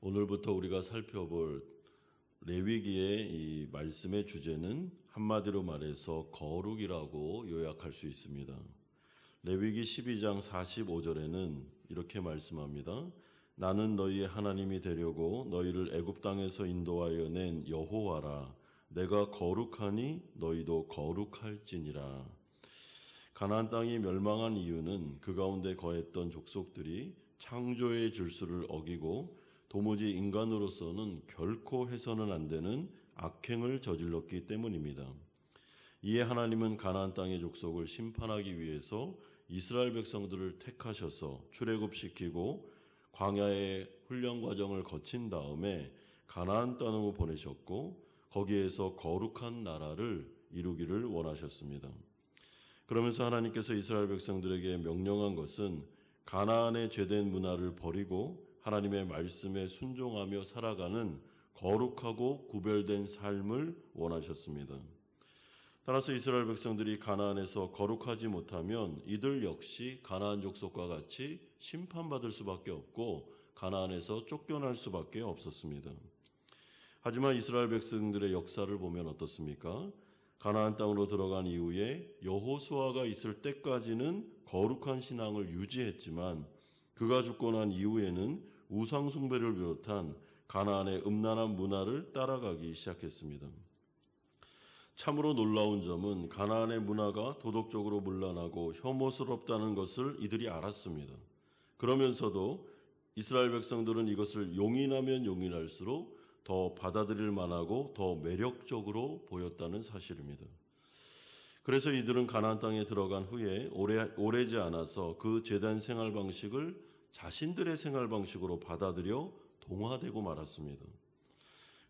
오늘부터 우리가 살펴볼 레위기의 이 말씀의 주제는 한마디로 말해서 거룩이라고 요약할 수 있습니다. 레위기 12장 45절에는 이렇게 말씀합니다. 나는 너희의 하나님이 되려고 너희를 애굽 땅에서 인도하여 낸 여호와라. 내가 거룩하니 너희도 거룩할지니라. 가나안 땅이 멸망한 이유는 그 가운데 거했던 족속들이 창조의 질서를 어기고 도무지 인간으로서는 결코 해서는 안 되는 악행을 저질렀기 때문입니다. 이에 하나님은 가나안 땅의 족속을 심판하기 위해서 이스라엘 백성들을 택하셔서 출애굽시키고 광야의 훈련 과정을 거친 다음에 가나안 땅으로 보내셨고 거기에서 거룩한 나라를 이루기를 원하셨습니다. 그러면서 하나님께서 이스라엘 백성들에게 명령한 것은 가나안의 죄된 문화를 버리고 하나님의 말씀에 순종하며 살아가는 거룩하고 구별된 삶을 원하셨습니다. 따라서 이스라엘 백성들이 가나안에서 거룩하지 못하면 이들 역시 가나안 족속과 같이 심판받을 수밖에 없고 가나안에서 쫓겨날 수밖에 없었습니다. 하지만 이스라엘 백성들의 역사를 보면 어떻습니까? 가나안 땅으로 들어간 이후에 여호수아가 있을 때까지는 거룩한 신앙을 유지했지만 그가 죽고 난 이후에는 우상 숭배를 비롯한 가나안의 음란한 문화를 따라가기 시작했습니다. 참으로 놀라운 점은 가나안의 문화가 도덕적으로 문란하고 혐오스럽다는 것을 이들이 알았습니다. 그러면서도 이스라엘 백성들은 이것을 용인하면 용인할수록 더 받아들일 만하고 더 매력적으로 보였다는 사실입니다. 그래서 이들은 가나안 땅에 들어간 후에 오래지 않아서 그 제단 생활 방식을 자신들의 생활 방식으로 받아들여 동화되고 말았습니다.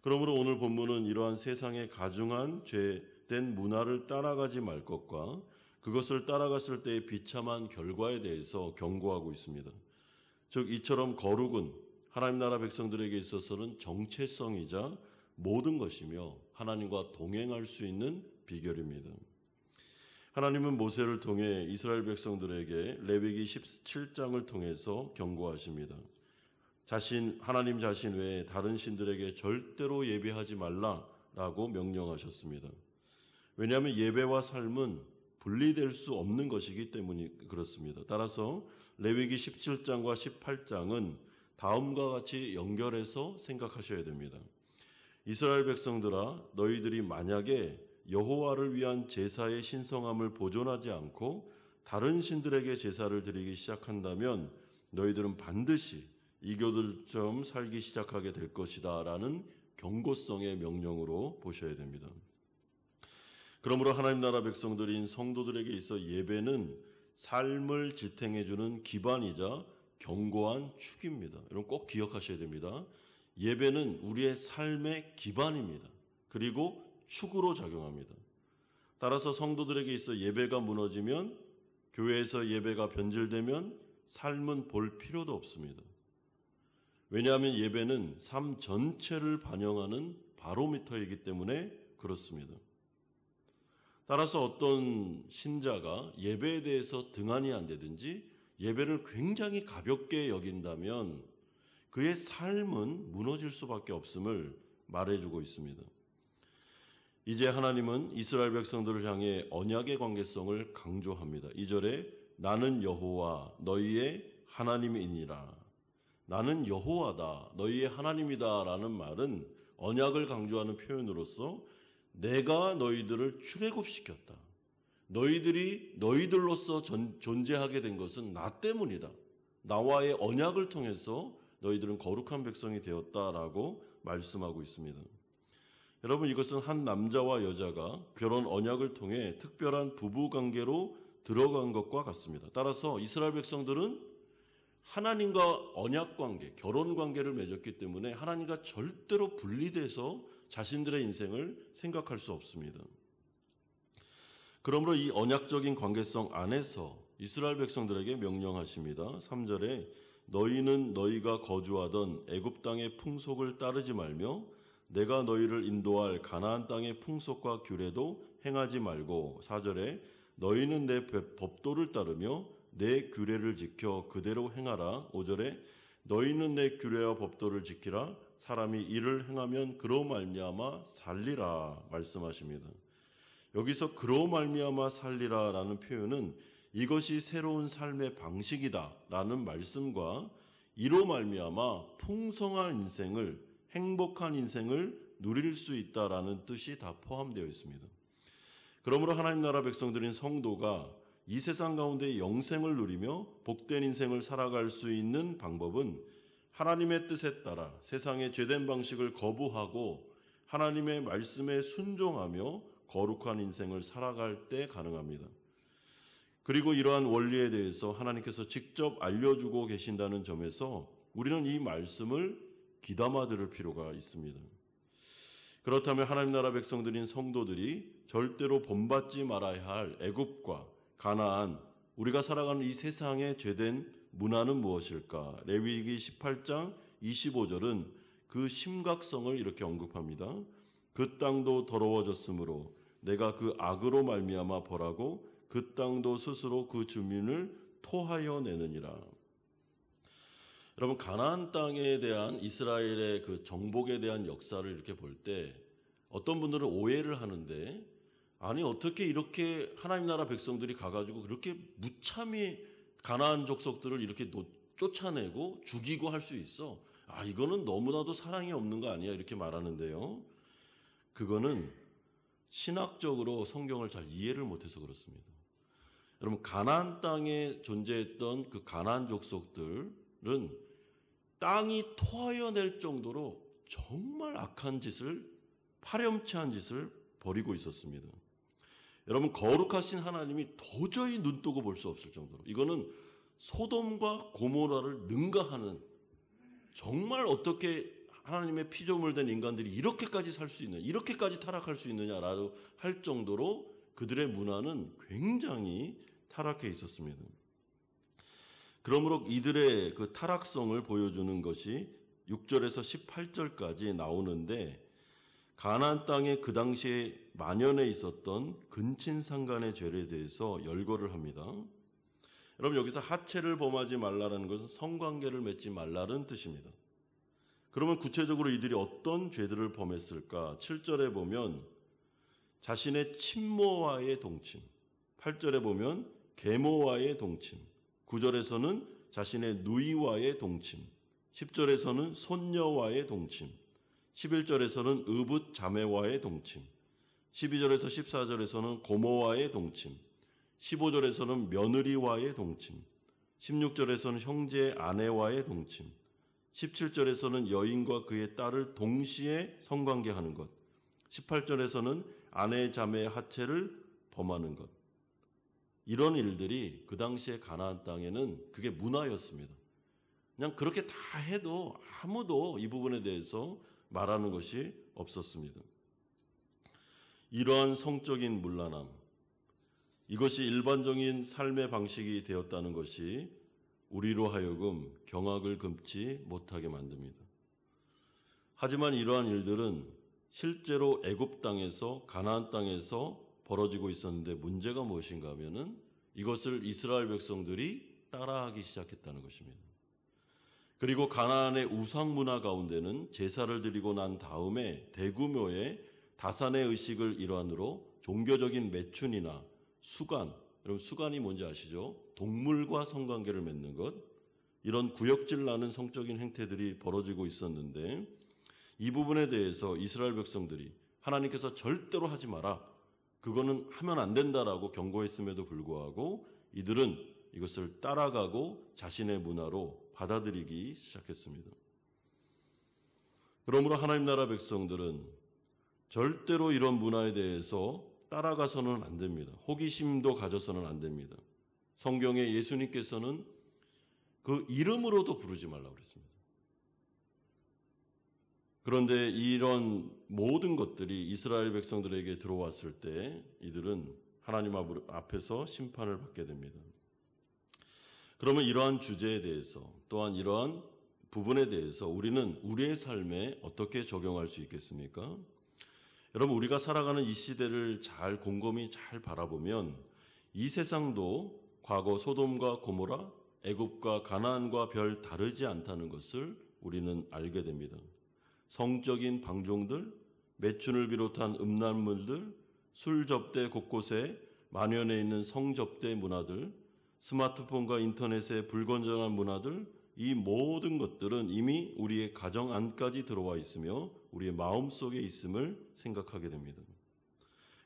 그러므로 오늘 본문은 이러한 세상의 가중한 죄된 문화를 따라가지 말 것과 그것을 따라갔을 때의 비참한 결과에 대해서 경고하고 있습니다. 즉 이처럼 거룩은 하나님 나라 백성들에게 있어서는 정체성이자 모든 것이며 하나님과 동행할 수 있는 비결입니다. 하나님은 모세를 통해 이스라엘 백성들에게 레위기 17장을 통해서 경고하십니다. 하나님 자신 외에 다른 신들에게 절대로 예배하지 말라라고 명령하셨습니다. 왜냐하면 예배와 삶은 분리될 수 없는 것이기 때문이 그렇습니다. 따라서 레위기 17장과 18장은 다음과 같이 연결해서 생각하셔야 됩니다. 이스라엘 백성들아, 너희들이 만약에 여호와를 위한 제사의 신성함을 보존하지 않고 다른 신들에게 제사를 드리기 시작한다면 너희들은 반드시 이교들처럼 살기 시작하게 될 것이다 라는 경고성의 명령으로 보셔야 됩니다. 그러므로 하나님 나라 백성들인 성도들에게 있어 예배는 삶을 지탱해주는 기반이자 견고한 축입니다. 여러분 꼭 기억하셔야 됩니다. 예배는 우리의 삶의 기반입니다. 그리고 축으로 작용합니다. 따라서 성도들에게 있어 예배가 무너지면, 교회에서 예배가 변질되면 삶은 볼 필요도 없습니다. 왜냐하면 예배는 삶 전체를 반영하는 바로미터이기 때문에 그렇습니다. 따라서 어떤 신자가 예배에 대해서 등한이 안 되든지 예배를 굉장히 가볍게 여긴다면 그의 삶은 무너질 수밖에 없음을 말해주고 있습니다. 이제 하나님은 이스라엘 백성들을 향해 언약의 관계성을 강조합니다. 2절에 나는 여호와 너희의 하나님이니라. 나는 여호와다 너희의 하나님이다 라는 말은 언약을 강조하는 표현으로서 내가 너희들을 출애굽시켰다. 너희들이 너희들로서 존재하게 된 것은 나 때문이다. 나와의 언약을 통해서 너희들은 거룩한 백성이 되었다라고 말씀하고 있습니다. 여러분 이것은 한 남자와 여자가 결혼 언약을 통해 특별한 부부관계로 들어간 것과 같습니다. 따라서 이스라엘 백성들은 하나님과 언약관계, 결혼관계를 맺었기 때문에 하나님과 절대로 분리돼서 자신들의 인생을 생각할 수 없습니다. 그러므로 이 언약적인 관계성 안에서 이스라엘 백성들에게 명령하십니다. 3절에 너희는 너희가 거주하던 애굽 땅의 풍속을 따르지 말며 내가 너희를 인도할 가나안 땅의 풍속과 규례도 행하지 말고 4절에 너희는 내 법도를 따르며 내 규례를 지켜 그대로 행하라. 5절에 너희는 내 규례와 법도를 지키라. 사람이 이를 행하면 그로 말미암아 살리라 말씀하십니다. 여기서 그로 말미암아 살리라라는 표현은 이것이 새로운 삶의 방식이다라는 말씀과 이로 말미암아 풍성한 인생을, 행복한 인생을 누릴 수 있다라는 뜻이 다 포함되어 있습니다. 그러므로 하나님 나라 백성들인 성도가 이 세상 가운데 영생을 누리며 복된 인생을 살아갈 수 있는 방법은 하나님의 뜻에 따라 세상의 죄된 방식을 거부하고 하나님의 말씀에 순종하며 거룩한 인생을 살아갈 때 가능합니다. 그리고 이러한 원리에 대해서 하나님께서 직접 알려주고 계신다는 점에서 우리는 이 말씀을 귀담아 들을 필요가 있습니다. 그렇다면 하나님 나라 백성들인 성도들이 절대로 본받지 말아야 할 애굽과 가나안, 우리가 살아가는 이 세상의 죄된 문화는 무엇일까? 레위기 18장 25절은 그 심각성을 이렇게 언급합니다. 그 땅도 더러워졌으므로 내가 그 악으로 말미암아 벌하고 그 땅도 스스로 그 주민을 토하여 내느니라. 여러분, 가나안 땅에 대한 이스라엘의 그 정복에 대한 역사를 이렇게 볼 때 어떤 분들은 오해를 하는데, 아니 어떻게 이렇게 하나님 나라 백성들이 가가지고 그렇게 무참히 가나안 족속들을 이렇게 쫓아내고 죽이고 할 수 있어? 아, 이거는 너무나도 사랑이 없는 거 아니야? 이렇게 말하는데요. 그거는 신학적으로 성경을 잘 이해를 못해서 그렇습니다. 여러분, 가나안 땅에 존재했던 그 가나안 족속들은 땅이 토하여 낼 정도로 정말 악한 짓을, 파렴치한 짓을 벌이고 있었습니다. 여러분, 거룩하신 하나님이 도저히 눈뜨고 볼 수 없을 정도로, 이거는 소돔과 고모라를 능가하는, 정말 어떻게 하나님의 피조물 된 인간들이 이렇게까지 살 수 있는, 이렇게까지 타락할 수 있느냐라고 할 정도로 그들의 문화는 굉장히 타락해 있었습니다. 그러므로 이들의 그 타락성을 보여주는 것이 6절에서 18절까지 나오는데, 가나안 땅에 그 당시에 만연해 있었던 근친상간의 죄에 대해서 열거를 합니다. 여러분, 여기서 하체를 범하지 말라는 것은 성관계를 맺지 말라는 뜻입니다. 그러면 구체적으로 이들이 어떤 죄들을 범했을까? 7절에 보면 자신의 친모와의 동침, 8절에 보면 계모와의 동침, 9절에서는 자신의 누이와의 동침, 10절에서는 손녀와의 동침, 11절에서는 의붓 자매와의 동침, 12절에서 14절에서는 고모와의 동침, 15절에서는 며느리와의 동침, 16절에서는 형제 아내와의 동침, 17절에서는 여인과 그의 딸을 동시에 성관계하는 것, 18절에서는 아내 자매의 하체를 범하는 것. 이런 일들이 그 당시에 가나안 땅에는 그게 문화였습니다. 그냥 그렇게 다 해도 아무도 이 부분에 대해서 말하는 것이 없었습니다. 이러한 성적인 문란함, 이것이 일반적인 삶의 방식이 되었다는 것이 우리로 하여금 경악을 금치 못하게 만듭니다. 하지만 이러한 일들은 실제로 애굽 땅에서, 가나안 땅에서 벌어지고 있었는데, 문제가 무엇인가 하면은 이것을 이스라엘 백성들이 따라하기 시작했다는 것입니다. 그리고 가나안의 우상 문화 가운데는 제사를 드리고 난 다음에 대규모의 다산의 의식을 일환으로 종교적인 매춘이나 수간, 여러분 수간이 뭔지 아시죠? 동물과 성관계를 맺는 것, 이런 구역질 나는 성적인 행태들이 벌어지고 있었는데, 이 부분에 대해서 이스라엘 백성들이 하나님께서 절대로 하지 마라, 그거는 하면 안 된다라고 경고했음에도 불구하고 이들은 이것을 따라가고 자신의 문화로 받아들이기 시작했습니다. 그러므로 하나님 나라 백성들은 절대로 이런 문화에 대해서 따라가서는 안 됩니다. 호기심도 가져서는 안 됩니다. 성경에 예수님께서는 그 이름으로도 부르지 말라고 그랬습니다. 그런데 이런 모든 것들이 이스라엘 백성들에게 들어왔을 때 이들은 하나님 앞에서 심판을 받게 됩니다. 그러면 이러한 주제에 대해서, 또한 이러한 부분에 대해서 우리는 우리의 삶에 어떻게 적용할 수 있겠습니까? 여러분, 우리가 살아가는 이 시대를 곰곰이 잘 바라보면 이 세상도 과거 소돔과 고모라, 애굽과 가나안과 별 다르지 않다는 것을 우리는 알게 됩니다. 성적인 방종들, 매춘을 비롯한 음란물들, 술 접대 곳곳에 만연해 있는 성접대 문화들, 스마트폰과 인터넷의 불건전한 문화들, 이 모든 것들은 이미 우리의 가정 안까지 들어와 있으며 우리의 마음속에 있음을 생각하게 됩니다.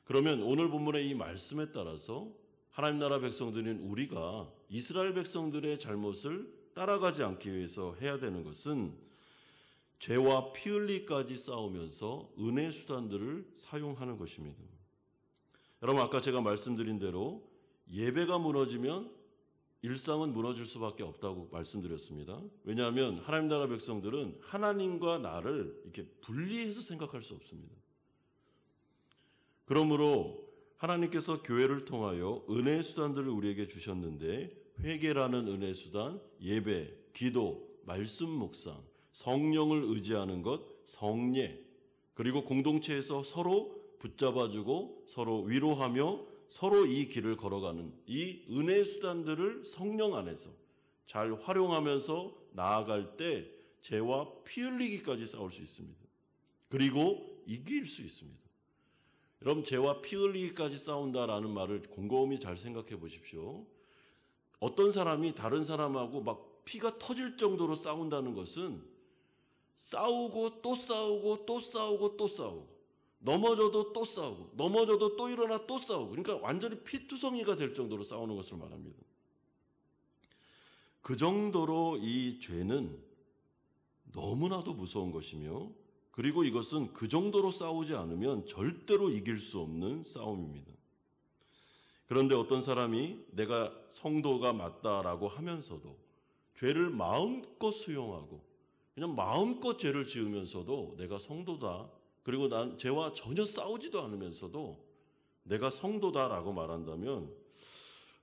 그러면 오늘 본문의 이 말씀에 따라서 하나님 나라 백성들인 우리가 이스라엘 백성들의 잘못을 따라가지 않기 위해서 해야 되는 것은 죄와 피 흘리기까지 싸우면서 은혜 수단들을 사용하는 것입니다. 여러분, 아까 제가 말씀드린 대로 예배가 무너지면 일상은 무너질 수밖에 없다고 말씀드렸습니다. 왜냐하면 하나님 나라 백성들은 하나님과 나를 이렇게 분리해서 생각할 수 없습니다. 그러므로 하나님께서 교회를 통하여 은혜의 수단들을 우리에게 주셨는데 회개라는 은혜의 수단, 예배, 기도, 말씀 묵상, 성령을 의지하는 것, 성례, 그리고 공동체에서 서로 붙잡아주고 서로 위로하며 서로 이 길을 걸어가는 이 은혜의 수단들을 성령 안에서 잘 활용하면서 나아갈 때 죄와 피 흘리기까지 싸울 수 있습니다. 그리고 이길 수 있습니다. 여러분, 죄와 피 흘리기까지 싸운다라는 말을 곰곰이 잘 생각해 보십시오. 어떤 사람이 다른 사람하고 막 피가 터질 정도로 싸운다는 것은 싸우고 또 싸우고 또 싸우고 또 싸우고 넘어져도 또 싸우고 넘어져도 또 일어나 또 싸우고, 그러니까 완전히 피투성이가 될 정도로 싸우는 것을 말합니다. 그 정도로 이 죄는 너무나도 무서운 것이며, 그리고 이것은 그 정도로 싸우지 않으면 절대로 이길 수 없는 싸움입니다. 그런데 어떤 사람이 내가 성도가 맞다라고 하면서도 죄를 마음껏 수용하고 그냥 마음껏 죄를 지으면서도 내가 성도다, 그리고 난 죄와 전혀 싸우지도 않으면서도 내가 성도다라고 말한다면,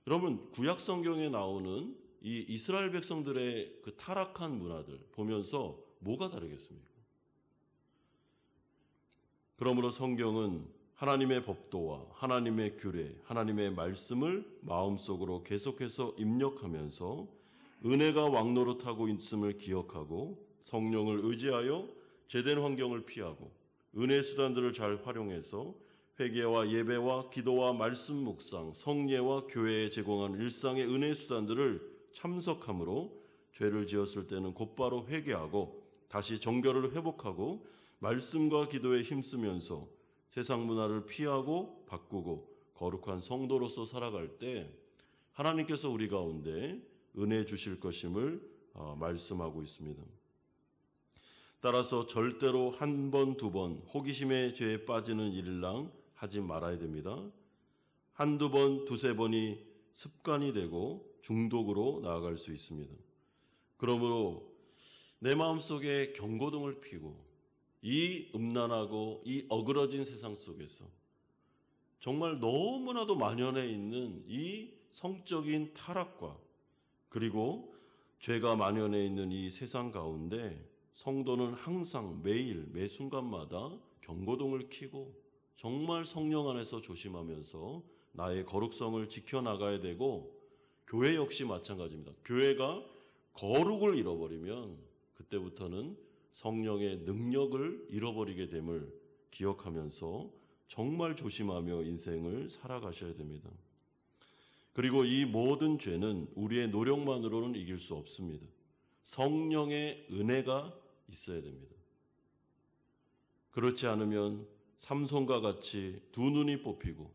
여러분, 구약 성경에 나오는 이 이스라엘 백성들의 그 타락한 문화들 보면서 뭐가 다르겠습니까? 그러므로 성경은 하나님의 법도와 하나님의 규례, 하나님의 말씀을 마음속으로 계속해서 입력하면서 은혜가 왕노릇하고 있음을 기억하고 성령을 의지하여 제된 환경을 피하고 은혜 수단들을 잘 활용해서 회개와 예배와 기도와 말씀 묵상, 성례와 교회에 제공한 일상의 은혜 수단들을 참석함으로 죄를 지었을 때는 곧바로 회개하고 다시 정결을 회복하고 말씀과 기도에 힘쓰면서 세상 문화를 피하고 바꾸고 거룩한 성도로서 살아갈 때 하나님께서 우리 가운데 은혜 주실 것임을 말씀하고 있습니다. 따라서 절대로 한 번, 두 번 호기심의 죄에 빠지는 일일랑 하지 말아야 됩니다. 한두 번, 두세 번이 습관이 되고 중독으로 나아갈 수 있습니다. 그러므로 내 마음속에 경고등을 피고 이 음란하고 이 어그러진 세상 속에서 정말 너무나도 만연해 있는 이 성적인 타락과 그리고 죄가 만연해 있는 이 세상 가운데 성도는 항상 매일 매 순간마다 경고등을 켜고 정말 성령 안에서 조심하면서 나의 거룩성을 지켜나가야 되고, 교회 역시 마찬가지입니다. 교회가 거룩을 잃어버리면 그때부터는 성령의 능력을 잃어버리게 됨을 기억하면서 정말 조심하며 인생을 살아가셔야 됩니다. 그리고 이 모든 죄는 우리의 노력만으로는 이길 수 없습니다. 성령의 은혜가 있어야 됩니다. 그렇지 않으면 삼손과 같이 두 눈이 뽑히고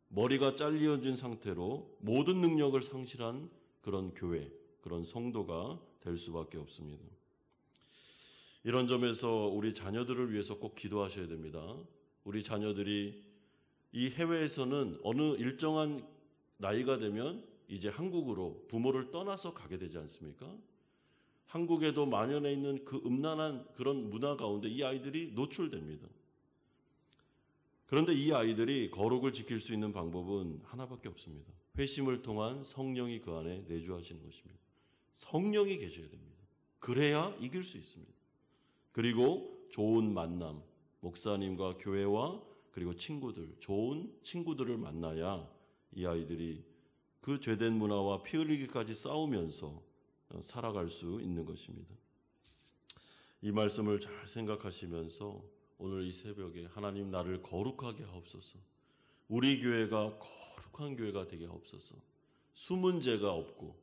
머리가 잘려진 상태로 모든 능력을 상실한 그런 교회, 그런 성도가 될 수밖에 없습니다. 이런 점에서 우리 자녀들을 위해서 꼭 기도하셔야 됩니다. 우리 자녀들이 이 해외에서는 어느 일정한 나이가 되면 이제 한국으로 부모를 떠나서 가게 되지 않습니까? 한국에도 만연해 있는 그 음란한 그런 문화 가운데 이 아이들이 노출됩니다. 그런데 이 아이들이 거룩을 지킬 수 있는 방법은 하나밖에 없습니다. 회심을 통한 성령이 그 안에 내주하시는 것입니다. 성령이 계셔야 됩니다. 그래야 이길 수 있습니다. 그리고 좋은 만남, 목사님과 교회와 그리고 친구들, 좋은 친구들을 만나야 이 아이들이 그 죄된 문화와 피 흘리기까지 싸우면서 살아갈 수 있는 것입니다. 이 말씀을 잘 생각하시면서 오늘 이 새벽에 하나님 나를 거룩하게 하옵소서. 우리 교회가 거룩한 교회가 되게 하옵소서. 숨은 죄가 없고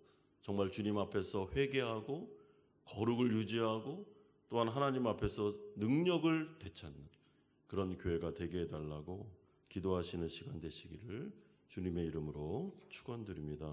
정말 주님 앞에서 회개하고 거룩을 유지하고 또한 하나님 앞에서 능력을 되찾는 그런 교회가 되게 해달라고 기도하시는 시간 되시기를 주님의 이름으로 축원드립니다.